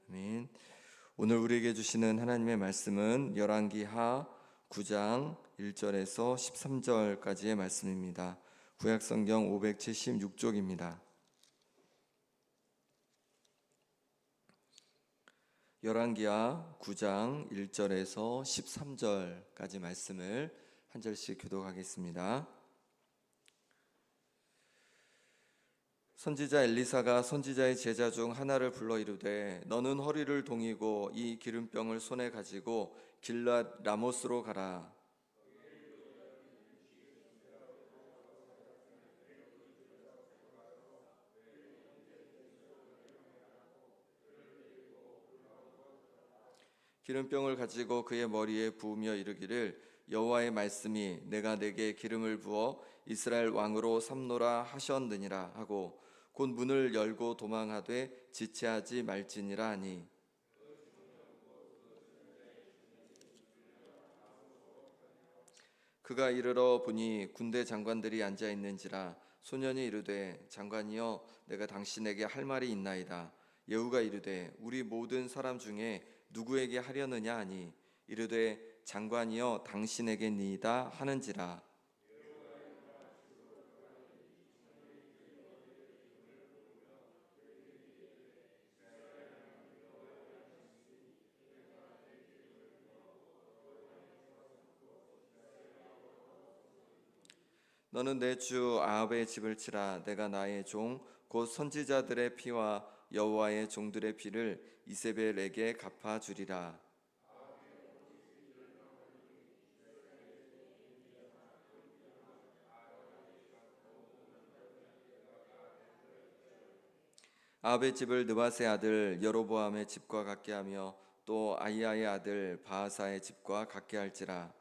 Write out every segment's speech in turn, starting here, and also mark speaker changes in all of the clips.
Speaker 1: 아멘. 오늘 우리에게 주시는 하나님의 말씀은 열왕기하 9장 1절에서 13절까지의 말씀입니다. 구약성경 576쪽입니다. 열왕기하 9장 1절에서 13절까지 말씀을 한 절씩 교독하겠습니다. 선지자 엘리사가 선지자의 제자 중 하나를 불러 이르되 너는 허리를 동이고 이 기름병을 손에 가지고 길랏 라모스로 가라. 기름병을 가지고 그의 머리에 부으며 이르기를 여호와의 말씀이 내가 내게 기름을 부어 이스라엘 왕으로 삼노라 하셨느니라 하고 곧 문을 열고 도망하되 지체하지 말지니라 하니 그가 이르러 보니 군대 장관들이 앉아 있는지라 소년이 이르되 장관이여 내가 당신에게 할 말이 있나이다. 예후가 이르되 우리 모든 사람 중에 누구에게 하려느냐 하니 이르되 장관이여 당신에게니이다 하는지라. 너는 내 주 아합의 집을 치라. 내가 나의 종 곧 선지자들의 피와 여호와의 종들의 피를 이세벨에게 갚아주리라. 아합의 집을 느바세 아들 여로보암의 집과 같게 하며 또 아히야의 아들 바하사의 집과 같게 할지라.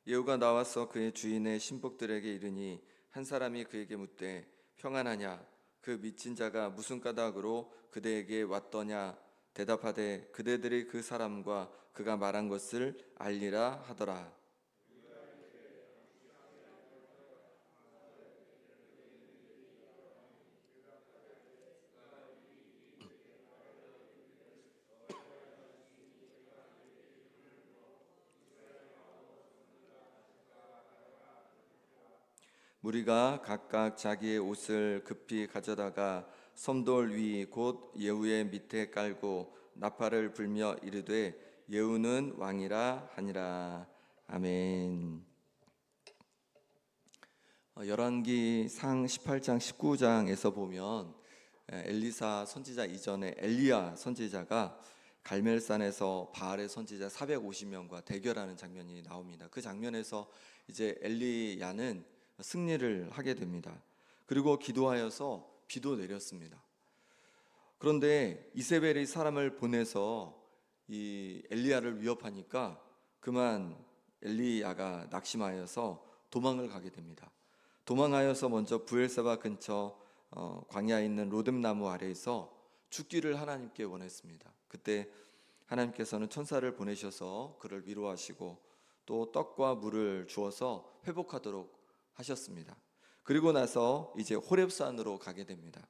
Speaker 1: 예후가 나와서 그의 주인의 신복들에게 이르니 한 사람이 그에게 묻되 평안하냐 그 미친 자가 무슨 까닭으로 그대에게 왔더냐 대답하되 그대들이 그 사람과 그가 말한 것을 알리라 하더라. 무리가 각각 자기의 옷을 급히 가져다가 섬돌 위 곧 예후의 밑에 깔고 나팔을 불며 이르되 예후는 왕이라 하니라. 아멘. 열왕기상 18장 19장에서 보면 엘리사 선지자 이전에 엘리야 선지자가 갈멜산에서 바알의 선지자 450명과 대결하는 장면이 나옵니다. 그 장면에서 이제 엘리야는 승리를 하게 됩니다. 그리고 기도하여서 비도 내렸습니다. 그런데 이세벨이 사람을 보내서 이 엘리야를 위협하니까 그만 엘리야가 낙심하여서 도망을 가게 됩니다. 도망하여서 먼저 부엘세바 근처 광야에 있는 로뎀나무 아래에서 죽기를 하나님께 원했습니다. 그때 하나님께서는 천사를 보내셔서 그를 위로하시고 또 떡과 물을 주어서 회복하도록 하셨습니다. 그리고 나서 이제 호렙산으로 가게 됩니다.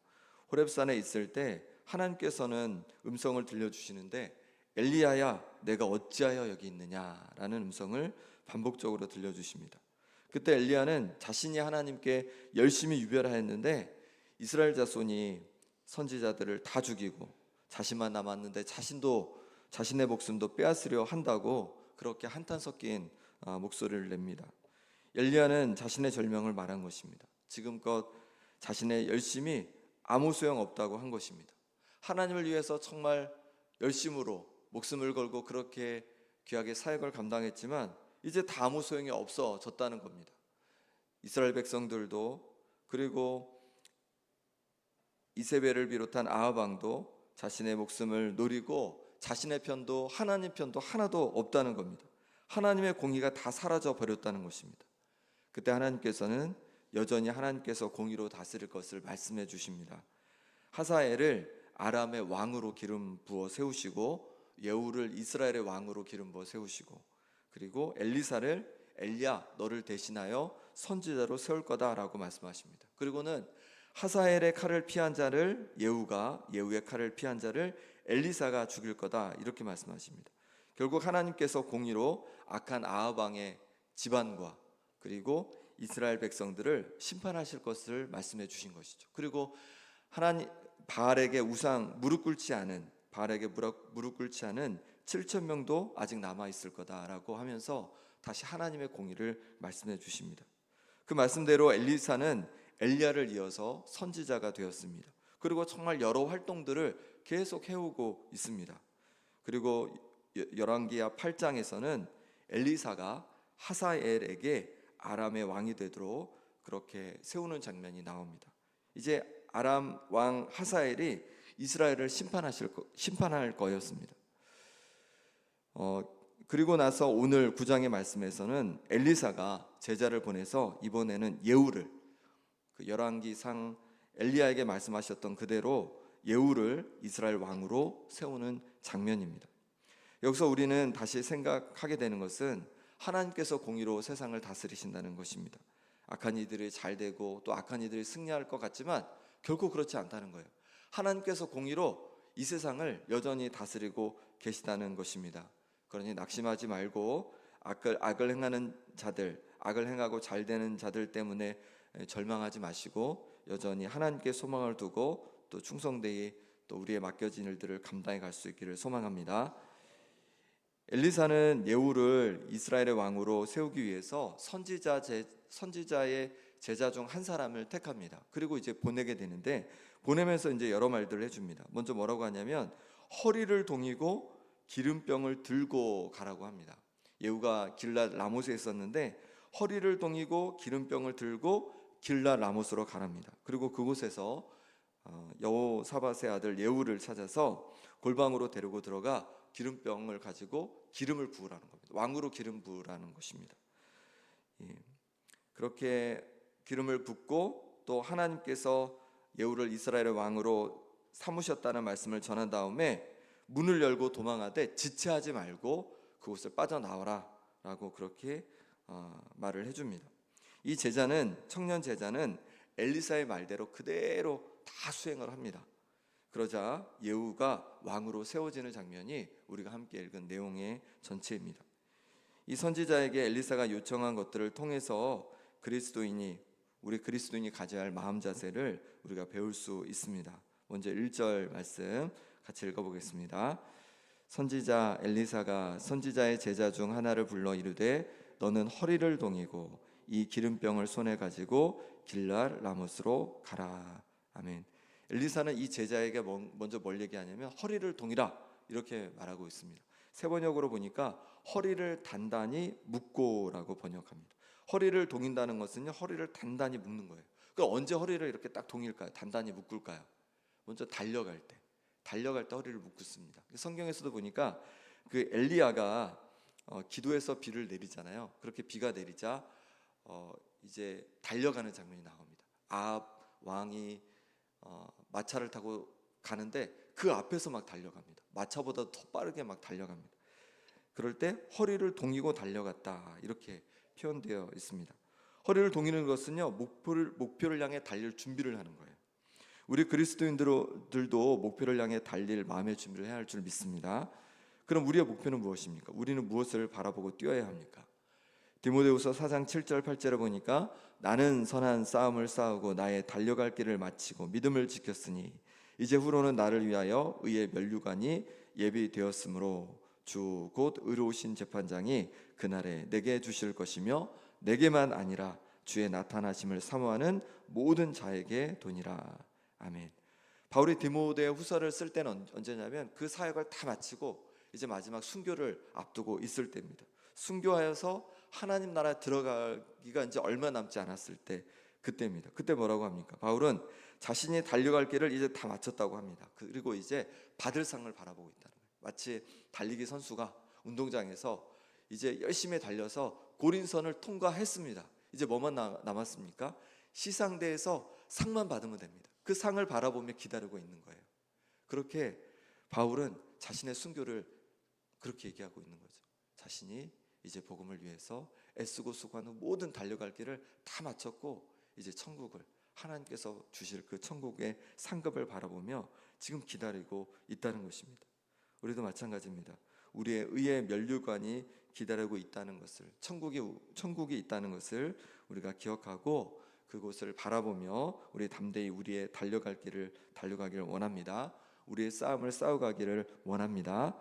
Speaker 1: 호렙산에 있을 때 하나님께서는 음성을 들려주시는데 엘리야야 내가 어찌하여 여기 있느냐라는 음성을 반복적으로 들려주십니다. 그때 엘리야는 자신이 하나님께 열심히 유별하였는데 이스라엘 자손이 선지자들을 다 죽이고 자신만 남았는데 자신의 목숨도 빼앗으려 한다고 그렇게 한탄 섞인 목소리를 냅니다. 엘리야는 자신의 절명을 말한 것입니다. 지금껏 자신의 열심이 아무 소용없다고 한 것입니다. 하나님을 위해서 정말 열심으로 목숨을 걸고 그렇게 귀하게 사역을 감당했지만 이제 다 아무 소용이 없어졌다는 겁니다. 이스라엘 백성들도 그리고 이세벨을 비롯한 아합 왕도 자신의 목숨을 노리고 자신의 편도 하나님 편도 하나도 없다는 겁니다. 하나님의 공의가 다 사라져 버렸다는 것입니다. 그때 하나님께서는 여전히 하나님께서 공의로 다스릴 것을 말씀해 주십니다. 하사엘을 아람의 왕으로 기름 부어 세우시고 예후를 이스라엘의 왕으로 기름 부어 세우시고 그리고 엘리사를 엘리야 너를 대신하여 선지자로 세울 거다라고 말씀하십니다. 그리고는 하사엘의 칼을 피한 자를 예후가, 예후의 칼을 피한 자를 엘리사가 죽일 거다 이렇게 말씀하십니다. 결국 하나님께서 공의로 악한 아합 왕의 집안과 그리고 이스라엘 백성들을 심판하실 것을 말씀해 주신 것이죠. 그리고 하나님 바알에게 우상 무릎 꿇지 않은, 바알에게 무릎 꿇지 않은 7천 명도 아직 남아 있을 거다라고 하면서 다시 하나님의 공의를 말씀해 주십니다. 그 말씀대로 엘리사는 엘리야를 이어서 선지자가 되었습니다. 그리고 정말 여러 활동들을 계속 해오고 있습니다. 그리고 열왕기하 8장에서는 엘리사가 하사엘에게 아람의 왕이 되도록 그렇게 세우는 장면이 나옵니다. 이제 아람 왕 하사엘이 이스라엘을 심판할 거였습니다. 그리고 나서 오늘 9장의 말씀에서는 엘리사가 제자를 보내서 이번에는 예후를, 그 열왕기상 엘리야에게 말씀하셨던 그대로 예후를 이스라엘 왕으로 세우는 장면입니다. 여기서 우리는 다시 생각하게 되는 것은 하나님께서 공의로 세상을 다스리신다는 것입니다. 악한 이들이 잘 되고 또 악한 이들이 승리할 것 같지만 결코 그렇지 않다는 거예요. 하나님께서 공의로 이 세상을 여전히 다스리고 계시다는 것입니다. 그러니 낙심하지 말고 악을 행하는 자들, 악을 행하고 잘 되는 자들 때문에 절망하지 마시고 여전히 하나님께 소망을 두고 또 충성되이 또 우리의 맡겨진 일들을 감당해 갈 수 있기를 소망합니다. 엘리사는 예후를 이스라엘의 왕으로 세우기 위해서 선지자의 제자 중 한 사람을 택합니다. 그리고 이제 보내게 되는데 보내면서 이제 여러 말들을 해줍니다. 먼저 뭐라고 하냐면 허리를 동이고 기름병을 들고 가라고 합니다. 예후가 길랏 라못에 있었는데 허리를 동이고 기름병을 들고 길랏 라못으로 가랍니다. 그리고 그곳에서 여호사밧의 아들 예후를 찾아서 골방으로 데리고 들어가 기름병을 가지고 기름을 부으라는 겁니다. 왕으로 기름 부으라는 것입니다. 그렇게 기름을 붓고 또 하나님께서 예후를 이스라엘의 왕으로 삼으셨다는 말씀을 전한 다음에 문을 열고 도망하되 지체하지 말고 그곳을 빠져나와라 라고 그렇게 말을 해줍니다. 이 청년 제자는 엘리사의 말대로 그대로 다 수행을 합니다. 그러자 예후가 왕으로 세워지는 장면이 우리가 함께 읽은 내용의 전체입니다. 이 선지자에게 엘리사가 요청한 것들을 통해서 우리 그리스도인이 가져야 할 마음 자세를 우리가 배울 수 있습니다. 먼저 1절 말씀 같이 읽어보겠습니다. 선지자 엘리사가 선지자의 제자 중 하나를 불러 이르되 너는 허리를 동이고 이 기름병을 손에 가지고 길랏 라못으로 가라. 아멘. 엘리사는 이 제자에게 먼저 뭘 얘기하냐면 허리를 동이라 이렇게 말하고 있습니다. 세번역으로 보니까 허리를 단단히 묶고라고 번역합니다. 허리를 동인다는 것은요, 허리를 단단히 묶는 거예요. 그러니까 언제 허리를 이렇게 딱 동일까요? 단단히 묶을까요? 먼저 달려갈 때 허리를 묶습니다. 성경에서도 보니까 그 엘리야가 기도해서 비를 내리잖아요. 그렇게 비가 내리자 이제 달려가는 장면이 나옵니다. 아합 왕이 마차를 타고 가는데 그 앞에서 막 달려갑니다. 마차보다 더 빠르게 막 달려갑니다. 그럴 때 허리를 동이고 달려갔다 이렇게 표현되어 있습니다. 허리를 동이는 것은요, 목표를 향해 달릴 준비를 하는 거예요. 우리 그리스도인들도 목표를 향해 달릴 마음의 준비를 해야 할 줄 믿습니다. 그럼 우리의 목표는 무엇입니까? 우리는 무엇을 바라보고 뛰어야 합니까? 디모데후서 4장 7절 8절에 보니까 나는 선한 싸움을 싸우고 나의 달려갈 길을 마치고 믿음을 지켰으니 이제 후로는 나를 위하여 의의 면류관이 예비되었으므로 주 곧 의로우신 재판장이 그날에 내게 주실 것이며 내게만 아니라 주의 나타나심을 사모하는 모든 자에게 도니라. 아멘. 바울이 디모데 후서를 쓸 때는 언제냐면 그 사역을 다 마치고 이제 마지막 순교를 앞두고 있을 때입니다. 순교하여서 하나님 나라에 들어가기가 이제 얼마 남지 않았을 때 그때입니다. 그때 뭐라고 합니까? 바울은 자신이 달려갈 길을 이제 다 마쳤다고 합니다. 그리고 이제 받을 상을 바라보고 있다는 거예요. 마치 달리기 선수가 운동장에서 이제 열심히 달려서 고린선을 통과했습니다. 이제 뭐만 남았습니까? 시상대에서 상만 받으면 됩니다. 그 상을 바라보며 기다리고 있는 거예요. 그렇게 바울은 자신의 순교를 그렇게 얘기하고 있는 거죠. 자신이 이제 복음을 위해서 애쓰고 수고하는 모든 달려갈 길을 다 마쳤고 이제 천국을 하나님께서 주실 그 천국의 상급을 바라보며 지금 기다리고 있다는 것입니다. 우리도 마찬가지입니다. 우리의 의의 면류관이 기다리고 있다는 것을, 천국이 있다는 것을 우리가 기억하고 그곳을 바라보며 우리 담대히 우리의 달려갈 길을 달려가기를 원합니다. 우리의 싸움을 싸워가기를 원합니다.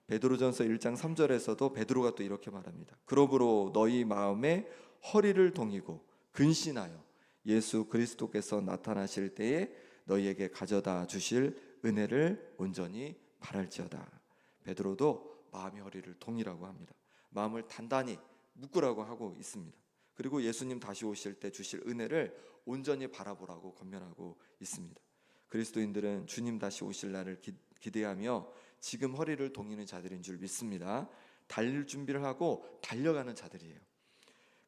Speaker 1: 베드로전서 1장 3절에서도 베드로가 또 이렇게 말합니다. 그러므로 너희 마음에 허리를 동이고 근신하여 예수 그리스도께서 나타나실 때에 너희에게 가져다 주실 은혜를 온전히 바랄지어다. 베드로도 마음의 허리를 동이라고 합니다. 마음을 단단히 묶으라고 하고 있습니다. 그리고 예수님 다시 오실 때 주실 은혜를 온전히 바라보라고 권면하고 있습니다. 그리스도인들은 주님 다시 오실 날을 기대하며 지금 허리를 동이는 자들인 줄 믿습니다. 달릴 준비를 하고 달려가는 자들이에요.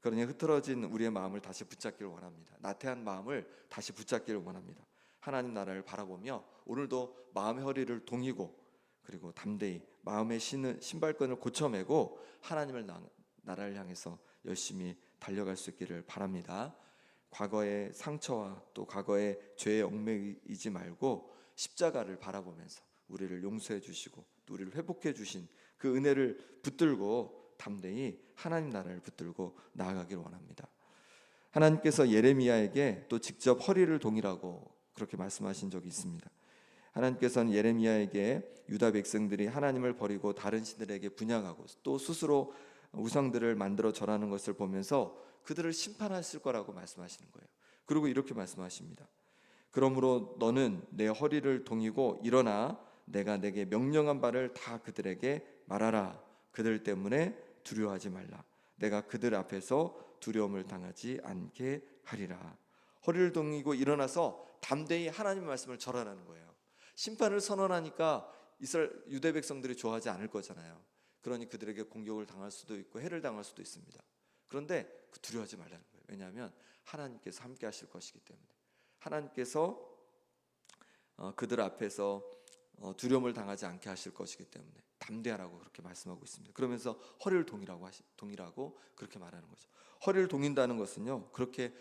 Speaker 1: 그러니 흐트러진 우리의 마음을 다시 붙잡기를 원합니다. 나태한 마음을 다시 붙잡기를 원합니다. 하나님 나라를 바라보며 오늘도 마음의 허리를 동이고 그리고 담대히 마음의 신발끈을 고쳐매고 하나님의 나라를 향해서 열심히 달려갈 수 있기를 바랍니다. 과거의 상처와 또 과거의 죄에 얽매이지 말고 십자가를 바라보면서 우리를 용서해 주시고 또 우리를 회복해 주신 그 은혜를 붙들고 담대히 하나님 나라를 붙들고 나아가기를 원합니다. 하나님께서 예레미야에게 또 직접 허리를 동이라고 그렇게 말씀하신 적이 있습니다. 하나님께서는 예레미야에게 유다 백성들이 하나님을 버리고 다른 신들에게 분향하고 또 스스로 우상들을 만들어 절하는 것을 보면서 그들을 심판하실 거라고 말씀하시는 거예요. 그리고 이렇게 말씀하십니다. 그러므로 너는 내 허리를 동이고 일어나 내가 내게 명령한 바를 다 그들에게 말하라. 그들 때문에 두려워하지 말라. 내가 그들 앞에서 두려움을 당하지 않게 하리라. 허리를 동이고 일어나서 담대히 하나님의 말씀을 절하라는 거예요. 심판을 선언하니까 이스라엘 유대 백성들이 좋아하지 않을 거잖아요. 그러니 그들에게 공격을 당할 수도 있고 해를 당할 수도 있습니다. 그런데 두려워하지 말라는 거예요. 왜냐하면 하나님께서 함께 하실 것이기 때문에. 하나님께서 그들 앞에서 두려움을 당하지 않게 하실 것이기 때문에 담대하라고 그렇게 말씀하고 있습니다. 그러면서 허리를 동이라고 그렇게 말하는 거죠. 허리를 동인다는 것은요, 그렇게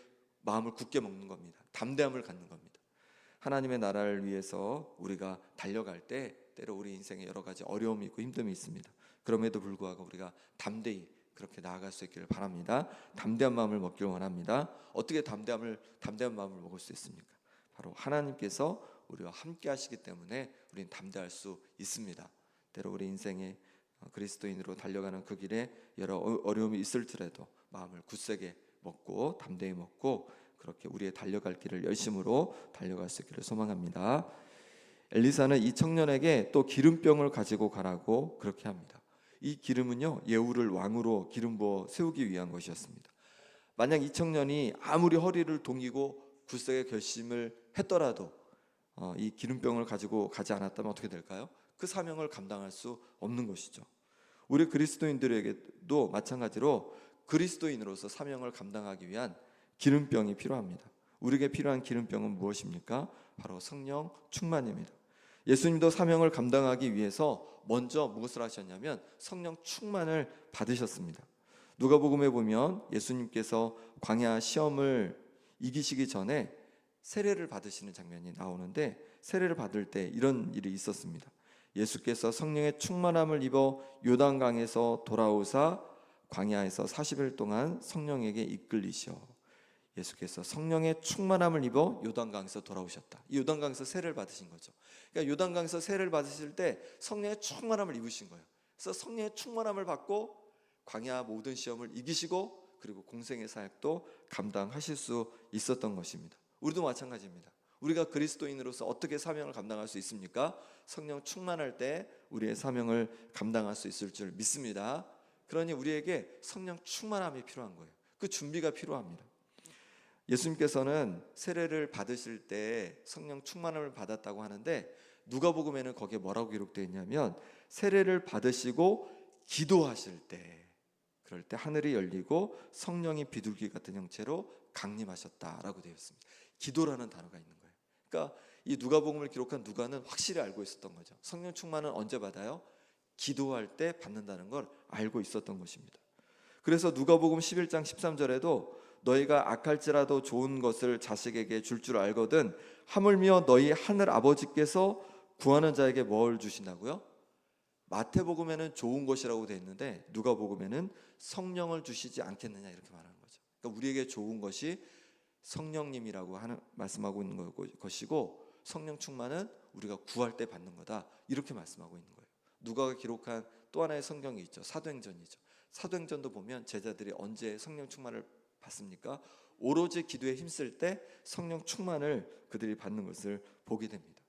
Speaker 1: 마음을 굳게 먹는 겁니다. 담대함을 갖는 겁니다. 하나님의 나라를 위해서 우리가 달려갈 때 때로 우리 인생에 여러 가지 어려움이 있고 힘듦이 있습니다. 그럼에도 불구하고 우리가 담대히 그렇게 나아갈 수 있기를 바랍니다. 담대한 마음을 먹기를 원합니다. 어떻게 담대한 마음을 먹을 수 있습니까? 바로 하나님께서 우리와 함께 하시기 때문에 우리는 담대할 수 있습니다. 때로 우리 인생에 그리스도인으로 달려가는 그 길에 여러 어려움이 있을지라도 마음을 굳세게 먹고 담대히 먹고 그렇게 우리의 달려갈 길을 열심으로 달려갈 수 있기를 소망합니다. 엘리사는 이 청년에게 또 기름병을 가지고 가라고 그렇게 합니다. 이 기름은요, 예후를 왕으로 기름 부어 세우기 위한 것이었습니다. 만약 이 청년이 아무리 허리를 동이고 굳세게 결심을 했더라도 이 기름병을 가지고 가지 않았다면 어떻게 될까요? 그 사명을 감당할 수 없는 것이죠. 우리 그리스도인들에게도 마찬가지로 그리스도인으로서 사명을 감당하기 위한 기름병이 필요합니다. 우리에게 필요한 기름병은 무엇입니까? 바로 성령 충만입니다. 예수님도 사명을 감당하기 위해서 먼저 무엇을 하셨냐면 성령 충만을 받으셨습니다. 누가복음에 보면 예수님께서 광야 시험을 이기시기 전에 세례를 받으시는 장면이 나오는데 세례를 받을 때 이런 일이 있었습니다. 예수께서 성령의 충만함을 입어 요단강에서 돌아오사 광야에서 40일 동안 성령에게 이끌리시어 예수께서 성령의 충만함을 입어 요단강에서 돌아오셨다. 이 요단강에서 세례를 받으신 거죠. 그러니까 요단강에서 세례를 받으실 때 성령의 충만함을 입으신 거예요. 그래서 성령의 충만함을 받고 광야 모든 시험을 이기시고 그리고 공생의 사역도 감당하실 수 있었던 것입니다. 우리도 마찬가지입니다. 우리가 그리스도인으로서 어떻게 사명을 감당할 수 있습니까? 성령 충만할 때 우리의 사명을 감당할 수 있을 줄 믿습니다. 그러니 우리에게 성령 충만함이 필요한 거예요. 그 준비가 필요합니다. 예수님께서는 세례를 받으실 때 성령 충만함을 받았다고 하는데 누가복음에는 거기에 뭐라고 기록되어 있냐면 세례를 받으시고 기도하실 때 그럴 때 하늘이 열리고 성령이 비둘기 같은 형체로 강림하셨다라고 되어 있습니다. 기도라는 단어가 있는 거예요. 그러니까 이 누가복음을 기록한 누가는 확실히 알고 있었던 거죠. 성령 충만은 언제 받아요? 기도할 때 받는다는 걸 알고 있었던 것입니다. 그래서 누가복음 11장 13절에도 너희가 악할지라도 좋은 것을 자식에게 줄 알거든 하물며 너희 하늘 아버지께서 구하는 자에게 뭘 주신다고요? 마태복음에는 좋은 것이라고 되어 있는데 누가복음에는 성령을 주시지 않겠느냐 이렇게 말하는 거죠. 그러니까 우리에게 좋은 것이 성령님이라고 말씀하고 있는 것이고, 성령 충만은 우리가 구할 때 받는 거다 이렇게 말씀하고 있는 거예요. 누가가 기록한 또 하나의 성경이 있죠. 사도행전이죠. 사도행전도 보면 제자들이 언제 성령 충만을 받습니까? 오로지 기도에 힘쓸 때 성령 충만을 그들이 받는 것을 보게 됩니다.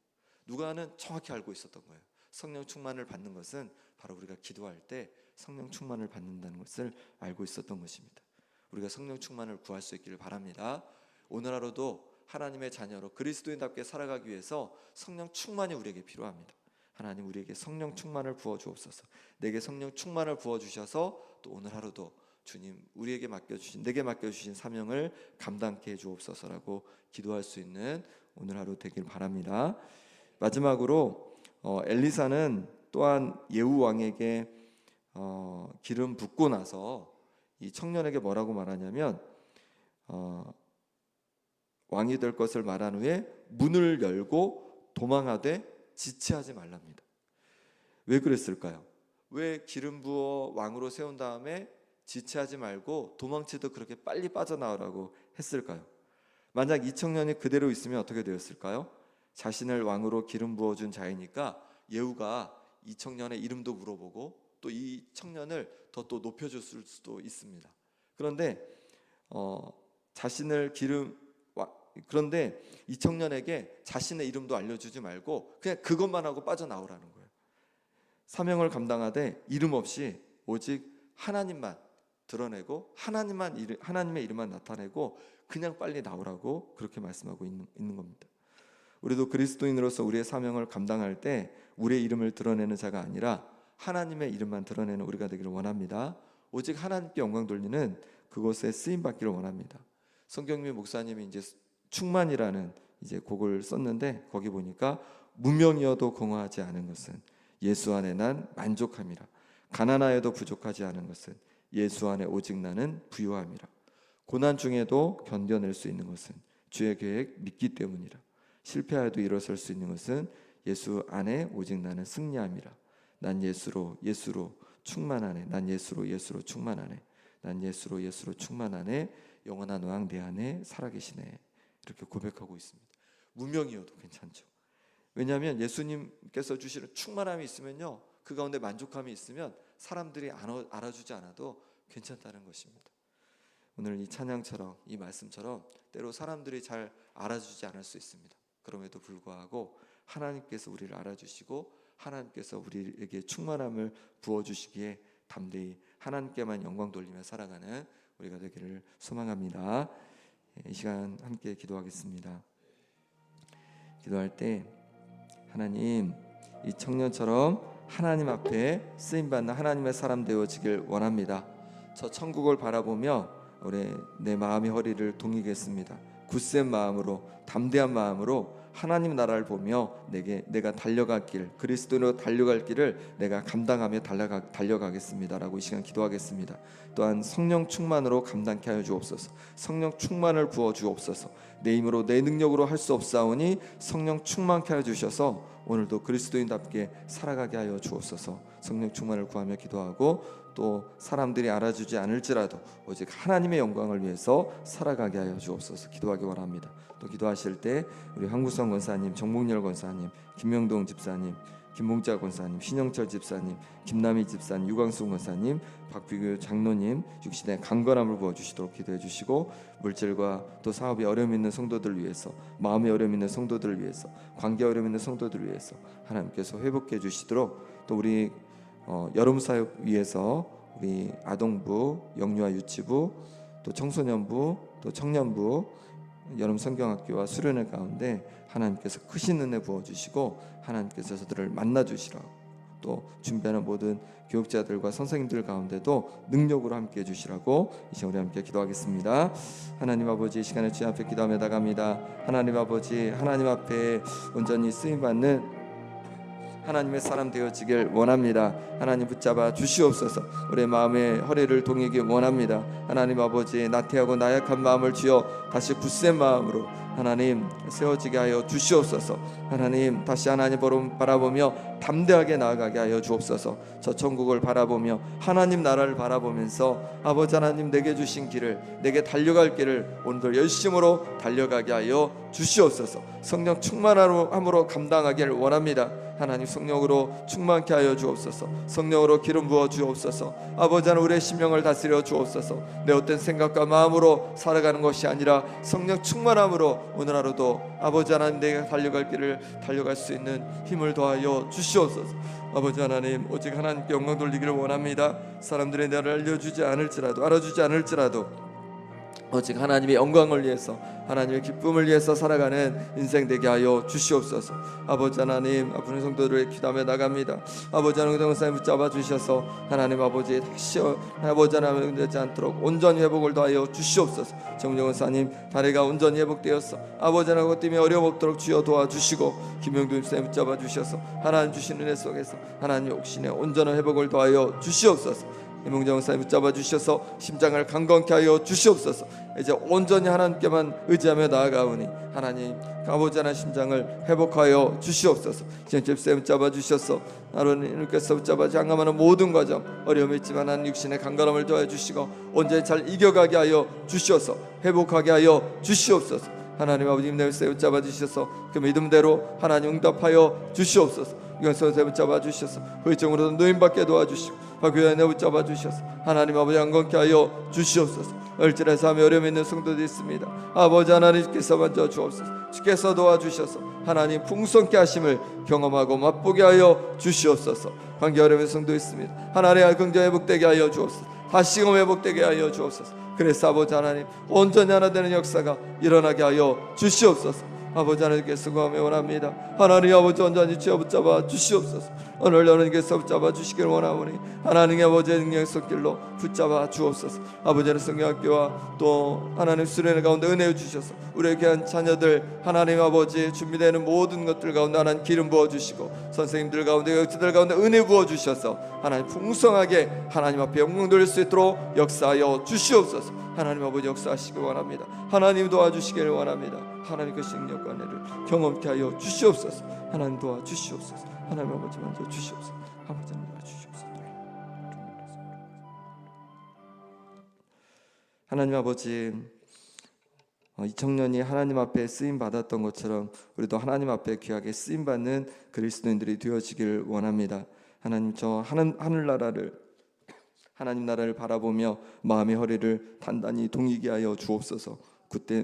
Speaker 1: 누가는 정확히 알고 있었던 거예요. 성령 충만을 받는 것은 바로 우리가 기도할 때 성령 충만을 받는다는 것을 알고 있었던 것입니다. 우리가 성령 충만을 구할 수 있기를 바랍니다. 오늘 하루도 하나님의 자녀로 그리스도인답게 살아가기 위해서 성령 충만이 우리에게 필요합니다. 하나님 우리에게 성령 충만을 부어 주옵소서. 내게 성령 충만을 부어 주셔서 또 오늘 하루도 주님 우리에게 맡겨주신, 내게 맡겨주신 사명을 감당케 해 주옵소서라고 기도할 수 있는 오늘 하루 되길 바랍니다. 마지막으로 엘리사는 또한 예후 왕에게 기름 붓고 나서 이 청년에게 뭐라고 말하냐면 왕이 될 것을 말한 후에 문을 열고 도망하되 지체하지 말랍니다. 왜 그랬을까요? 왜 기름 부어 왕으로 세운 다음에 지체하지 말고 도망치도 그렇게 빨리 빠져나오라고 했을까요? 만약 이 청년이 그대로 있으면 어떻게 되었을까요? 자신을 왕으로 기름 부어준 자이니까 예후가 이 청년의 이름도 물어보고 또 이 청년을 더 또 높여줬을 수도 있습니다. 그런데 그런데 이 청년에게 자신의 이름도 알려주지 말고 그냥 그것만 하고 빠져나오라는 거예요. 사명을 감당하되 이름 없이 오직 하나님만 드러내고 하나님의 이름만 나타내고 그냥 빨리 나오라고 그렇게 말씀하고 있는 겁니다. 우리도 그리스도인으로서 우리의 사명을 감당할 때 우리의 이름을 드러내는 자가 아니라 하나님의 이름만 드러내는 우리가 되기를 원합니다. 오직 하나님께 영광 돌리는 그곳에 쓰임 받기를 원합니다. 성경미 목사님이 이제 충만이라는 이제 곡을 썼는데 거기 보니까 무명이어도 공허하지 않은 것은 예수 안에 난 만족함이라. 가난하여도 부족하지 않은 것은 예수 안에 오직 나는 부유함이라. 고난 중에도 견뎌낼 수 있는 것은 주의 계획 믿기 때문이라. 실패하여도 일어설 수 있는 것은 예수 안에 오직 나는 승리함이라. 난 예수로 충만하네. 난 예수로 충만하네. 난 예수로 충만하네. 영원한 왕 내 안에 살아계시네. 이렇게 고백하고 있습니다. 무명이어도 괜찮죠. 왜냐하면 예수님께서 주시는 충만함이 있으면요, 그 가운데 만족함이 있으면 사람들이 알아주지 않아도 괜찮다는 것입니다. 오늘 이 찬양처럼 이 말씀처럼 때로 사람들이 잘 알아주지 않을 수 있습니다. 그럼에도 불구하고 하나님께서 우리를 알아주시고 하나님께서 우리에게 충만함을 부어주시기에 담대히 하나님께만 영광 돌리며 살아가는 우리가 되기를 소망합니다. 이 시간 함께 기도하겠습니다. 기도할 때 하나님, 이 청년처럼 하나님 앞에 쓰임받는 하나님의 사람 되어지길 원합니다. 저 천국을 바라보며 내 마음의 허리를 동이겠습니다. 굳센 마음으로, 담대한 마음으로 하나님 나라를 보며 내가 달려갈 길, 그리스도로 달려갈 길을 내가 감당하며 달려가겠습니다라고 이 시간 기도하겠습니다. 또한 성령 충만으로 감당케 하여 주옵소서. 성령 충만을 부어 주옵소서. 내 힘으로 내 능력으로 할 수 없사오니 성령 충만케 하여 주셔서 오늘도 그리스도인답게 살아가게 하여 주옵소서. 성령 충만을 구하며 기도하고 또 사람들이 알아주지 않을지라도 오직 하나님의 영광을 위해서 살아가게 하여 주옵소서. 기도하기 원합니다. 또 기도하실 때 우리 황구성 권사님, 정목열 권사님, 김명동 집사님, 김봉자 권사님, 신영철 집사님, 김남희 집사님, 유광수 권사님, 박비규 장로님 육신의 강건함을 부어주시도록 기도해 주시고, 물질과 또 사업에 어려움 있는 성도들을 위해서, 마음에 어려움 있는 성도들을 위해서, 관계에 어려움 있는 성도들을 위해서 하나님께서 회복해 주시도록, 또 우리 여름 사역 위해서 우리 아동부, 영유아 유치부, 또 청소년부, 또 청년부, 여름 성경학교와 수련회 가운데 하나님께서 크신 은혜 부어주시고 하나님께서 저들을 만나주시라고, 또 준비하는 모든 교육자들과 선생님들 가운데도 능력으로 함께 해주시라고 이 시간 우리 함께 기도하겠습니다. 하나님 아버지, 이 시간에 주님 앞에 기도하며 나갑니다. 하나님 아버지, 하나님 앞에 온전히 쓰임받는 하나님의 사람 되어지길 원합니다. 하나님 붙잡아 주시옵소서. 우리의 마음의 허리를 동이기 원합니다. 하나님 아버지, 나태하고 나약한 마음을 주여 다시 굳센 마음으로 하나님 세워지게 하여 주시옵소서. 하나님 다시 하나님 바라보며 담대하게 나아가게 하여 주옵소서. 저 천국을 바라보며 하나님 나라를 바라보면서 아버지 하나님 내게 주신 길을, 내게 달려갈 길을 오늘도 열심으로 달려가게 하여 주시옵소서. 성령 충만함으로 감당하기를 원합니다. 하나님 성령으로 충만케 하여 주옵소서. 성령으로 기름 부어 주옵소서. 아버지 하나님 우리의 심령을 다스려 주옵소서. 내 어떤 생각과 마음으로 살아가는 것이 아니라 성령 충만함으로 오늘 하루도 아버지 하나님 내가 달려갈 길을 달려갈 수 있는 힘을 더하여 주시옵소서. 아버지 하나님 오직 하나님께 영광 돌리기를 원합니다. 사람들이 나를 알려주지 않을지라도, 알아주지 않을지라도 오직 하나님의 영광을 위해서, 하나님의 기쁨을 위해서 살아가는 인생 되게 하여 주시옵소서. 아버지 하나님 아픈 성도들의 기도하며 나갑니다. 아버지 하나님 동사님 붙잡아 주셔서 하나님 아버지 다시 아버지 하나님 되지 않도록 온전히 회복을 더하여 주시옵소서. 정정원사님 다리가 온전히 회복되었어 아버지 하나님 때문에 어려움 없도록 주여 도와주시고, 김영도 집사님 붙잡아 주셔서 하나님 주신 은혜 속에서 하나님 옥신의 온전한 회복을 더하여 주시옵소서. 이몽정 목사님 붙잡아 주셔서 심장을 강건케 하여 주시옵소서. 이제 온전히 하나님께만 의지하며 나아가오니 하나님 아버지 하나님 심장을 회복하여 주시옵소서. 집사님 붙잡아 주셔서 하나님께서 붙잡아 장감하는 모든 과정 어려움이 있지만 하나님 육신의 강건함을 더해 주시고 온전히 잘 이겨가게 하여 주시옵소서. 회복하게 하여 주시옵소서. 하나님 아버지 내 말씀 붙잡아 주셔서 그 믿음대로 하나님 응답하여 주시옵소서. 이건선생 붙잡아 주셔서 후유증으로 노인받게 도와주시고 교회에 붙잡아 주셔서 하나님 아버지 안건케 하여 주시옵소서. 얼질의 삶에 어려움이 있는 성도들이 있습니다. 아버지 하나님께서 먼저 주옵소서. 주께서 도와주셔서 하나님 풍성케 하심을 경험하고 맛보게 하여 주시옵소서. 관계 어려움의 성도 있습니다. 하나님의 긍정 회복되게 하여 주옵소서. 다시금 회복되게 하여 주옵소서. 그래서 아버지 하나님 온전히 하나 되는 역사가 일어나게 하여 주시옵소서. 아버지 하나님께서 수고하며 원합니다. 하나님 아버지 온전히 주여 붙잡아 주시옵소서. 오늘 하나님께서 붙잡아 주시길 원하오니 하나님의 아버지의 능력의 손길로 붙잡아 주옵소서. 아버지는 성경학교와 또 하나님 수련회 가운데 은혜 주셔서 우리의 귀한 자녀들 하나님 아버지 준비되는 모든 것들 가운데 하나님 기름 부어주시고 선생님들 가운데 역지들 가운데 은혜 부어주셔서 하나님 풍성하게 하나님 앞에 영광 돌릴 수 있도록 역사하여 주시옵소서. 하나님 아버지 역사하시길 원합니다. 하나님 도와주시기를 원합니다. 하나님 그 능력과 은혜를 경험케 하여 주시옵소서. 하나님 도와주시옵소서. 하나님 아버지 만져 주시옵소서. 아버지 도와주시옵소서. 하나님 아버지 이 청년이 하나님 앞에 쓰임 받았던 것처럼 우리도 하나님 앞에 귀하게 쓰임 받는 그리스도인들이 되어지길 원합니다. 하나님 저 하늘나라를 하나님 나라를 바라보며 마음의 허리를 단단히 동이게 하여 주옵소서.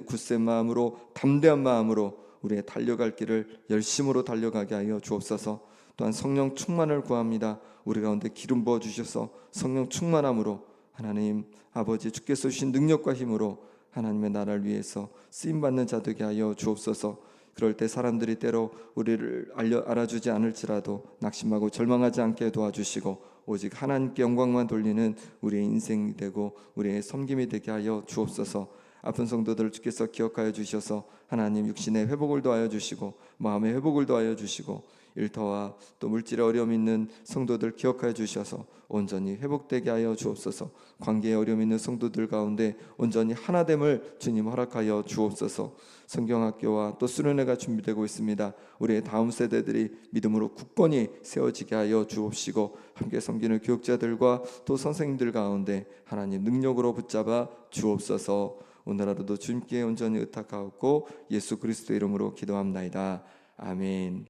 Speaker 1: 굳센 마음으로 담대한 마음으로 우리의 달려갈 길을 열심으로 달려가게 하여 주옵소서. 또한 성령 충만을 구합니다. 우리 가운데 기름 부어 주셔서 성령 충만함으로 하나님 아버지 주께서 주신 능력과 힘으로 하나님의 나라를 위해서 쓰임받는 자 되게 하여 주옵소서. 그럴 때 사람들이 때로 우리를 알아주지 않을지라도 낙심하고 절망하지 않게 도와주시고 오직 하나님께 영광만 돌리는 우리의 인생이 되고 우리의 섬김이 되게 하여 주옵소서. 아픈 성도들을 주께서 기억하여 주셔서 하나님 육신의 회복을 도하여 주시고 마음의 회복을 도하여 주시고 일터와 또 물질의 어려움 있는 성도들 기억하여 주셔서 온전히 회복되게 하여 주옵소서. 관계에 어려움 있는 성도들 가운데 온전히 하나됨을 주님 허락하여 주옵소서. 성경학교와 또 수련회가 준비되고 있습니다. 우리의 다음 세대들이 믿음으로 굳건히 세워지게 하여 주옵시고 함께 섬기는 교육자들과 또 선생님들 가운데 하나님 능력으로 붙잡아 주옵소서. 오늘 하루도 주님께 온전히 의탁하옵고 예수 그리스도 이름으로 기도합나이다. 아멘.